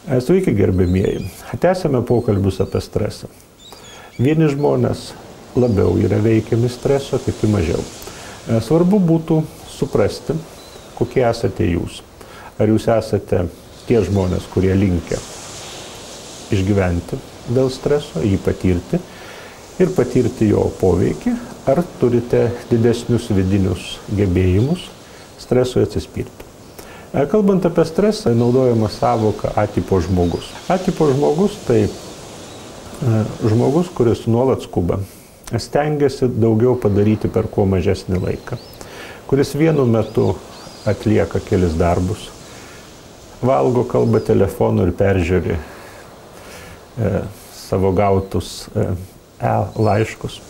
Sveiki, gerbėmieji. Tęsėme pokalbius apie stresą. Vieni žmonės labiau yra veikiami streso, kiti mažiau. Svarbu būtų suprasti, kokie esate jūs. Ar jūs esate tie žmonės, kurie linkę išgyventi dėl streso, jį patirti ir patirti jo poveikį, ar turite didesnius vidinius gebėjimus stresui atsispirti. Kalbant apie stresą, naudojama savoka A-tipo žmogus. A-tipo žmogus tai žmogus, kuris nuolat skuba, stengiasi daugiau padaryti per kuo mažesnį laiką, kuris vienu metu atlieka kelis darbus, valgo, kalba telefonu ir peržiūri savo gautus laiškus,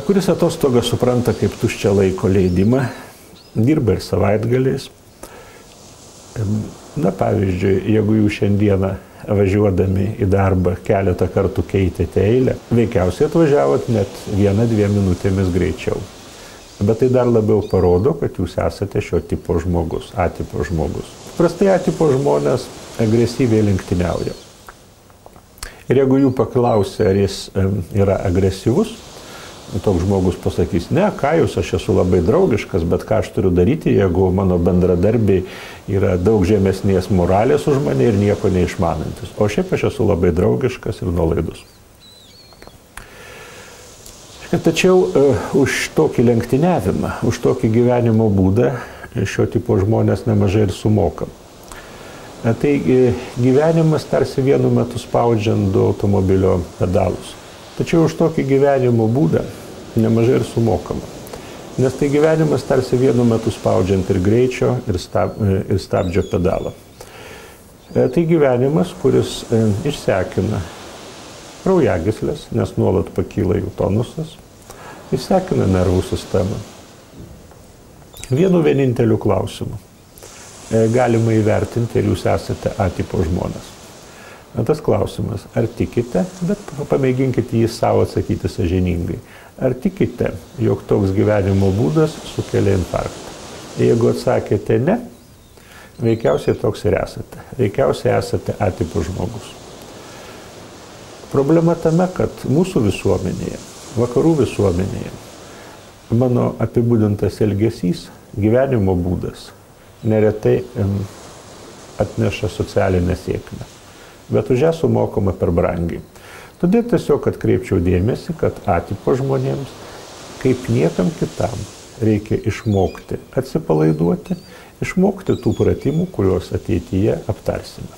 kuris atostogą supranta kaip tuščią laiko leidimą, dirba ir savaitgaliais. Na, pavyzdžiui, jeigu jūs šiandieną važiuodami į darbą keletą kartų keitėte eilę, veikiausiai atvažiavot net 1-2 minutėmis greičiau. Bet tai dar labiau parodo, kad jūs esate šio tipo žmogus, A-tipo žmogus. Prastai A-tipo žmonės agresyviai lenktyniauja. Ir jeigu jų paklausia, ar jis yra agresyvus, toks žmogus pasakys, ne, ką jūs, aš esu labai draugiškas, bet ką aš turiu daryti, jeigu mano bendradarbiai yra daug žemesnės moralės už mane ir nieko neišmanantis. O šiaip aš esu labai draugiškas ir nuolaidus. Tačiau už tokį lenktyniavimą, už tokį gyvenimo būdą šio tipo žmonės nemažai ir sumoka. Tai gyvenimas tarsi vienu metu spaudžiant du automobilio pedalus. Tačiau už tokį gyvenimo būdą nemažai ir sumokama. Nes tai gyvenimas tarsi vienu metu spaudžiant ir greičio, ir stabdžio pedalą. Tai gyvenimas, kuris išsekina kraujagyslės, nes nuolat pakyla jų tonusas, išsekina nervų sistemą. Vienu vieninteliu klausimu galima įvertinti, ar jūs esate A-tipo žmonės. Tas klausimas, ar tikite, bet pamėginkite jį savo atsakyti sąžiningai. Ar tikite, jog toks gyvenimo būdas sukelia infarktą? Jeigu atsakėte ne, veikiausiai toks ir esate. Veikiausiai esate A-tipo žmogus. Problema tame, kad mūsų visuomenėje, vakarų visuomenėje, mano apibūdintas elgesys, gyvenimo būdas, neretai atneša socialinę sėkmę. Bet už ją sumokama per brangiai. Todėl tiesiog atkreipčiau dėmesį, kad A-tipo žmonėms, kaip niekam kitam, reikia išmokti atsipalaiduoti, išmokti tų pratimų, kuriuos ateityje aptarsime.